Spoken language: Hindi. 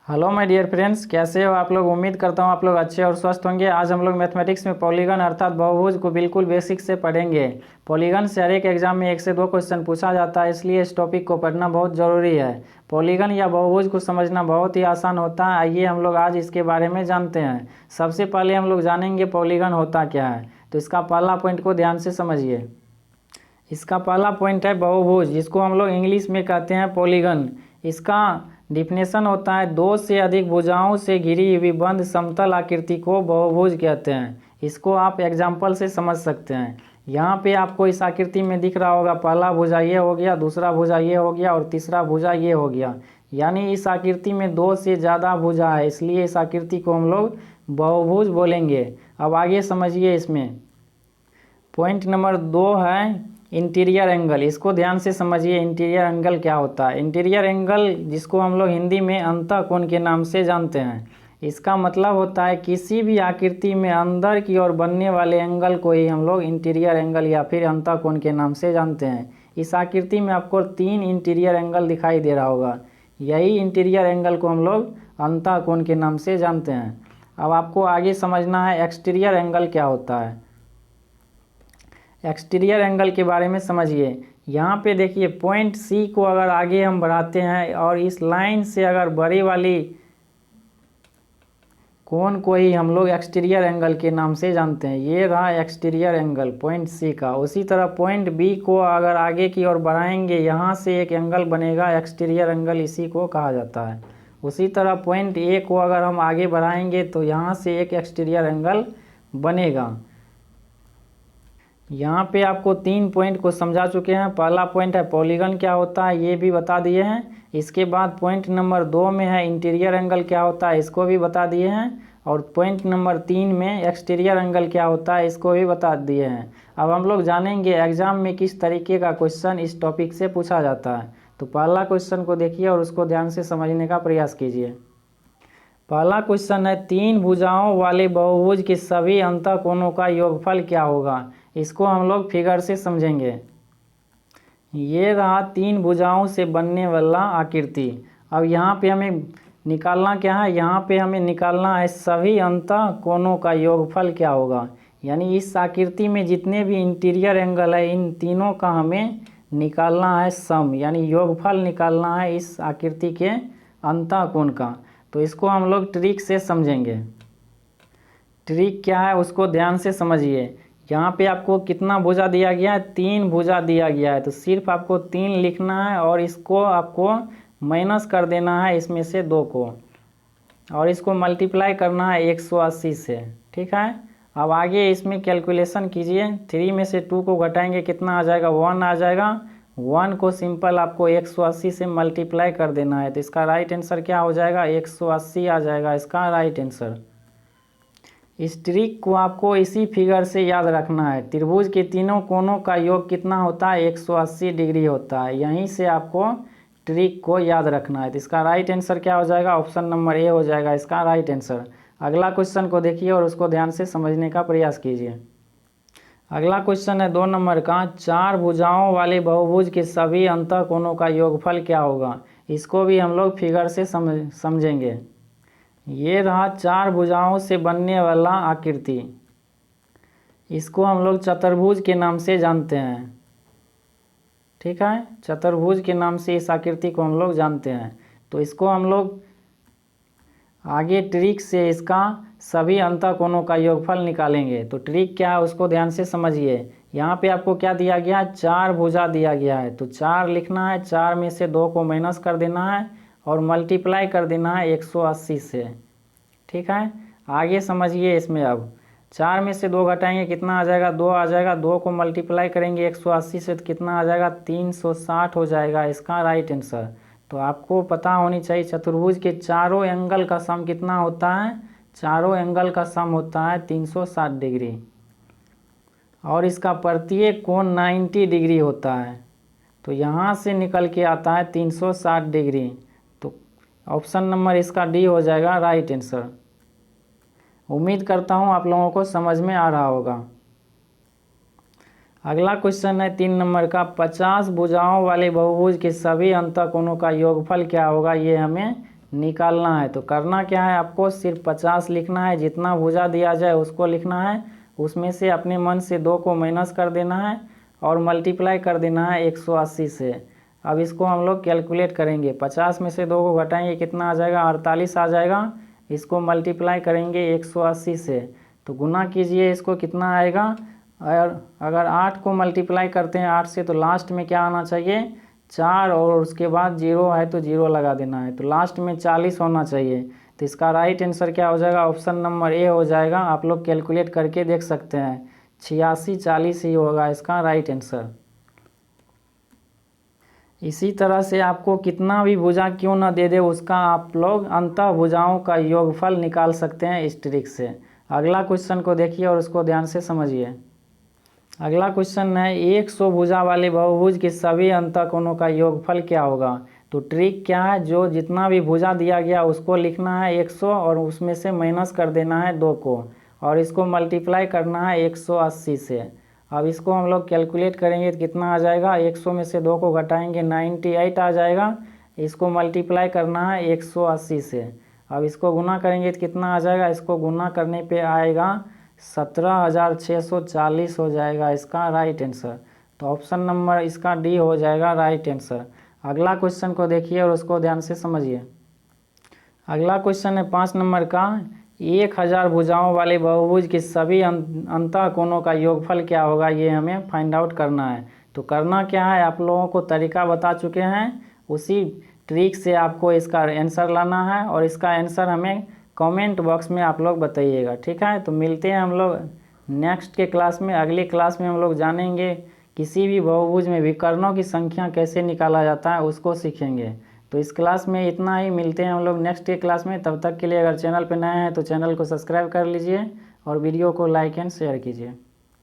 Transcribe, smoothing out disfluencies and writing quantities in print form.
हेलो माय डियर फ्रेंड्स, कैसे हो आप लोग। उम्मीद करता हूँ आप लोग अच्छे और स्वस्थ होंगे। आज हम लोग मैथमेटिक्स में पॉलीगन अर्थात बहुभुज को बिल्कुल बेसिक से पढ़ेंगे। पॉलीगन से हर एक एग्जाम में 1 से 2 क्वेश्चन पूछा जाता है, इसलिए इस टॉपिक को पढ़ना बहुत ज़रूरी है। पॉलीगन या बहुभुज को समझना बहुत ही आसान होता है। आइए हम लोग आज इसके बारे में जानते हैं। सबसे पहले हम लोग जानेंगे पॉलीगन होता क्या है। तो इसका पहला पॉइंट को ध्यान से समझिए। इसका पहला पॉइंट है बहुभुज, जिसको हम लोग इंग्लिश में कहते हैं पॉलीगन। इसका डिफिनेशन होता है 2 से अधिक भुजाओं से घिरी हुई बंद समतल आकृति को बहुभुज कहते हैं। इसको आप एग्जाम्पल से समझ सकते हैं। यहाँ पे आपको इस आकृति में दिख रहा होगा, पहला भुजा ये हो गया, दूसरा भुजा ये हो गया और तीसरा भुजा ये हो गया। यानी इस आकृति में 2 से ज़्यादा भुजा है, इसलिए इस आकृति को हम लोग बहुभुज बोलेंगे। अब आगे समझिए। इसमें पॉइंट नंबर 2 है इंटीरियर एंगल। इसको ध्यान से समझिए। इंटीरियर एंगल क्या होता है। इंटीरियर एंगल, जिसको हम लोग हिंदी में अंतःकोण के नाम से जानते हैं, इसका मतलब होता है किसी भी आकृति में अंदर की ओर बनने वाले एंगल को ही हम लोग इंटीरियर एंगल या फिर अंतःकोण के नाम से जानते हैं। इस आकृति में आपको 3 इंटीरियर एंगल दिखाई दे रहा होगा। यही इंटीरियर एंगल को हम लोग अंतःकोण के नाम से जानते हैं। अब आपको आगे समझना है एक्सटीरियर एंगल क्या होता है। एक्सटीरियर एंगल के बारे में समझिए। यहाँ पे देखिए, पॉइंट सी को अगर आगे हम बढ़ाते हैं और इस लाइन से अगर बड़ी वाली कोण को ही हम लोग एक्सटीरियर एंगल के नाम से जानते हैं। ये रहा एक्सटीरियर एंगल पॉइंट सी का। उसी तरह पॉइंट बी को अगर आगे की ओर बढ़ाएंगे, यहाँ से एक एंगल बनेगा एक्सटीरियर एंगल, इसी को कहा जाता है। उसी तरह पॉइंट ए को अगर हम आगे बढ़ाएंगे तो यहाँ से एक एक्सटीरियर एंगल बनेगा। यहाँ पे आपको 3 पॉइंट को समझा चुके हैं। पहला पॉइंट है पॉलीगन क्या होता है, ये भी बता दिए हैं। इसके बाद पॉइंट नंबर 2 में है इंटीरियर एंगल क्या होता है, इसको भी बता दिए हैं। और पॉइंट नंबर 3 में एक्सटीरियर एंगल क्या होता है, इसको भी बता दिए हैं। अब हम लोग जानेंगे एग्जाम में किस तरीके का क्वेश्चन इस टॉपिक से पूछा जाता है। तो पहला क्वेश्चन को देखिए और उसको ध्यान से समझने का प्रयास कीजिए। पहला क्वेश्चन है 3 भुजाओं वाले बहुभुज के सभी अंतःकोणों का योगफल क्या होगा। इसको हम लोग फिगर से समझेंगे। ये रहा 3 भुजाओं से बनने वाला आकृति। अब यहाँ पे हमें निकालना क्या है, यहाँ पे हमें निकालना है सभी अंतःकोणों का योगफल क्या होगा। यानी इस आकृति में जितने भी इंटीरियर एंगल है, इन तीनों का हमें निकालना है सम, यानी योगफल निकालना है इस आकृति के अंतःकोण का। तो इसको हम लोग ट्रिक से समझेंगे। ट्रिक क्या है उसको ध्यान से समझिए। यहाँ पे आपको कितना भुजा दिया गया है, 3 भुजा दिया गया है। तो सिर्फ आपको 3 लिखना है और इसको आपको माइनस कर देना है इसमें से 2 को, और इसको मल्टीप्लाई करना है 180 से। ठीक है। अब आगे इसमें कैलकुलेशन कीजिए। 3 में से 2 को घटाएंगे, कितना आ जाएगा, 1 आ जाएगा। 1 को सिंपल आपको 180 से मल्टीप्लाई कर देना है। तो इसका राइट आंसर क्या हो जाएगा, 180 आ जाएगा इसका राइट आंसर। इस ट्रिक को आपको इसी फिगर से याद रखना है। त्रिभुज के तीनों कोणों का योग कितना होता है, 180 डिग्री होता है। यहीं से आपको ट्रिक को याद रखना है। तो इसका राइट आंसर क्या हो जाएगा, ऑप्शन नंबर ए हो जाएगा इसका राइट आंसर। अगला क्वेश्चन को देखिए और उसको ध्यान से समझने का प्रयास कीजिए। अगला क्वेश्चन है 2 नंबर का, 4 भुजाओं वाले बहुभुज के सभी अंतःकोणों का योगफल क्या होगा। इसको भी हम लोग फिगर से समझेंगे। ये रहा 4 भुजाओं से बनने वाला आकृति। इसको हम लोग चतुर्भुज के नाम से जानते हैं। ठीक है, चतुर्भुज के नाम से इस आकृति को हम लोग जानते हैं। तो इसको हम लोग आगे ट्रिक से इसका सभी अंतःकोणों का योगफल निकालेंगे। तो ट्रिक क्या है उसको ध्यान से समझिए। यहाँ पे आपको क्या दिया गया है, 4 भुजा दिया गया है। तो 4 लिखना है, 4 में से 2 को माइनस कर देना है और मल्टीप्लाई कर देना है 180 से। ठीक है। आगे समझिए। इसमें अब 4 में से 2 घटाएंगे, कितना आ जाएगा, 2 आ जाएगा। 2 को मल्टीप्लाई करेंगे 180 से तो कितना आ जाएगा, 360 हो जाएगा इसका राइट आंसर। तो आपको पता होनी चाहिए चतुर्भुज के चारों एंगल का सम कितना होता है, चारों एंगल का सम होता है 360 डिग्री, और इसका प्रत्येक कोण 90 डिग्री होता है। तो यहाँ से निकल के आता है 360 डिग्री। तो ऑप्शन नंबर इसका डी हो जाएगा राइट आंसर। उम्मीद करता हूँ आप लोगों को समझ में आ रहा होगा। अगला क्वेश्चन है 3 नंबर का, 50 भुजाओं वाले बहुभुज के सभी अंतःकोणों का योगफल क्या होगा, ये हमें निकालना है। तो करना क्या है, आपको सिर्फ 50 लिखना है, जितना भुजा दिया जाए उसको लिखना है, उसमें से अपने मन से 2 को माइनस कर देना है और मल्टीप्लाई कर देना है 180 से। अब इसको हम लोग कैलकुलेट करेंगे, 50 में से 2 को घटाएंगे कितना आ जाएगा, 48 आ जाएगा। इसको मल्टीप्लाई करेंगे 180 से, तो गुना कीजिए, इसको कितना आएगा। अगर 8 को मल्टीप्लाई करते हैं 8 से तो लास्ट में क्या आना चाहिए, 4, और उसके बाद 0 है तो 0 लगा देना है, तो लास्ट में 40 होना चाहिए। तो इसका राइट आंसर क्या हो जाएगा, ऑप्शन नंबर ए हो जाएगा। आप लोग कैलकुलेट करके देख सकते हैं, 86 40 ही होगा इसका राइट आंसर। इसी तरह से आपको कितना भी भुजा क्यों ना दे दे, उसका आप लोग अंतः भुजाओं का योगफल निकाल सकते हैं इस ट्रिक से। अगला क्वेश्चन को देखिए और उसको ध्यान से समझिए। अगला क्वेश्चन है 100 भुजा वाले बहुभुज के सभी अंतः कोणों का योगफल क्या होगा। तो ट्रिक क्या है, जो जितना भी भुजा दिया गया उसको लिखना है 100 और उसमें से माइनस कर देना है 2 को, और इसको मल्टीप्लाई करना है 180 से। अब इसको हम लोग कैलकुलेट करेंगे तो कितना आ जाएगा, 100 में से 2 को घटाएंगे 98 आ जाएगा। इसको मल्टीप्लाई करना है 180 से। अब इसको गुना करेंगे तो कितना आ जाएगा, इसको गुना करने पे आएगा 17,640 हो जाएगा इसका राइट आंसर। तो ऑप्शन नंबर इसका डी हो जाएगा राइट आंसर। अगला क्वेश्चन को देखिए और उसको ध्यान से समझिए। अगला क्वेश्चन है 5 नंबर का, 1000 भुजाओं वाले बहुभुज के सभी अंतः कोणों का योगफल क्या होगा, ये हमें फाइंड आउट करना है। तो करना क्या है, आप लोगों को तरीका बता चुके हैं, उसी ट्रिक से आपको इसका आंसर लाना है और इसका आंसर हमें कमेंट बॉक्स में आप लोग बताइएगा, ठीक है। तो मिलते हैं हम लोग नेक्स्ट के क्लास में। अगली क्लास में हम लोग जानेंगे किसी भी बहुभुज में विकर्णों की संख्या कैसे निकाला जाता है, उसको सीखेंगे। तो इस क्लास में इतना ही, मिलते हैं हम लोग नेक्स्ट के क्लास में। तब तक के लिए अगर चैनल पर नए हैं तो चैनल को सब्सक्राइब कर लीजिए और वीडियो को लाइक एंड शेयर कीजिए।